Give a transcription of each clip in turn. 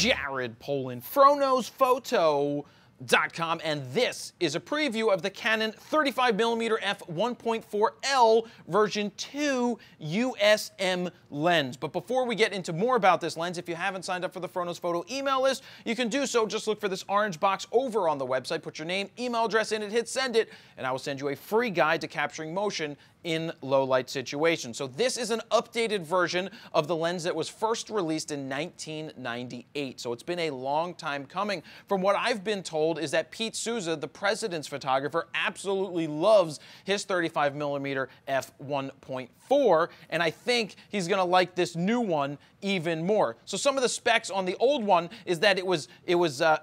Jared Polin, FroKnowsPhoto.com, and this is a preview of the Canon 35mm f1.4L version 2 USM lens. But before we get into more about this lens, if you haven't signed up for the FroKnows Photo email list, you can do so. Just look for this orange box over on the website, put your name, email address in it, hit send it, and I will send you a free guide to capturing motion in low light situations. So this is an updated version of the lens that was first released in 1998. So it's been a long time coming. From what I've been told is that Pete Souza, the president's photographer, absolutely loves his 35mm f1.4, and I think he's gonna like this new one even more. So some of the specs on the old one is that it was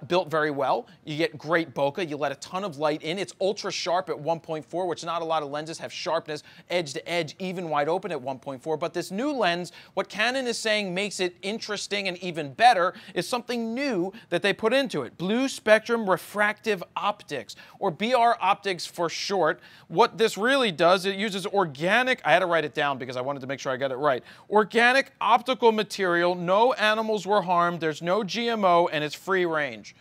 built very well. You get great bokeh, you let a ton of light in. It's ultra sharp at 1.4, which not a lot of lenses have sharpness edge to edge, even wide open at 1.4. But this new lens, what Canon is saying makes it interesting and even better is something new that they put into it. Blue Spectrum Refractive Optics, or BR optics for short. What this really does, it uses organic, I had to write it down because I wanted to make sure I got it right. Organic optical material, no animals were harmed, there's no GMO, and it's free range.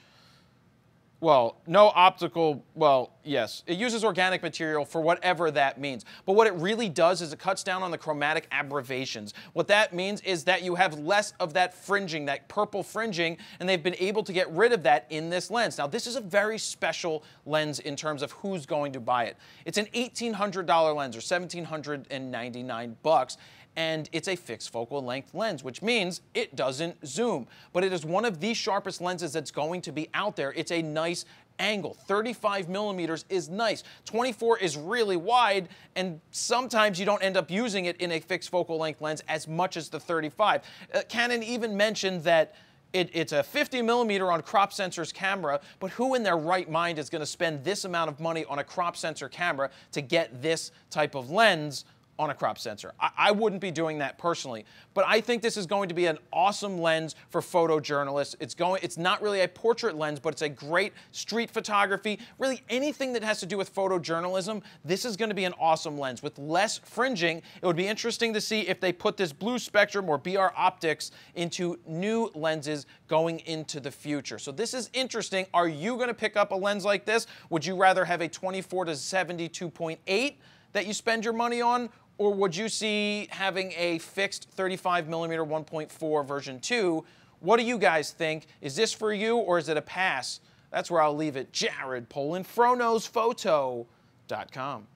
Well, no optical, well, yes. It uses organic material for whatever that means. But what it really does is it cuts down on the chromatic aberrations. What that means is that you have less of that fringing, that purple fringing, and they've been able to get rid of that in this lens. Now, this is a very special lens in terms of who's going to buy it. It's an $1,800 lens, or $1,799. And it's a fixed focal length lens, which means it doesn't zoom. But it is one of the sharpest lenses that's going to be out there. It's a nice angle. 35mm is nice. 24 is really wide, and sometimes you don't end up using it in a fixed focal length lens as much as the 35. Canon even mentioned that it's a 50mm on crop sensors camera, but who in their right mind is going to spend this amount of money on a crop sensor camera to get this type of lens on a crop sensor? I wouldn't be doing that personally, but I think this is going to be an awesome lens for photojournalists. It's not really a portrait lens, but it's a great street photography. Really anything that has to do with photojournalism, this is going to be an awesome lens. With less fringing, it would be interesting to see if they put this blue spectrum or BR optics into new lenses going into the future. So this is interesting. Are you going to pick up a lens like this? Would you rather have a 24 to 72.8 that you spend your money on? Or would you see having a fixed 35mm 1.4 version 2? What do you guys think? Is this for you or is it a pass? That's where I'll leave it. Jared Polin, FroKnowsPhoto.com.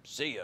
See ya.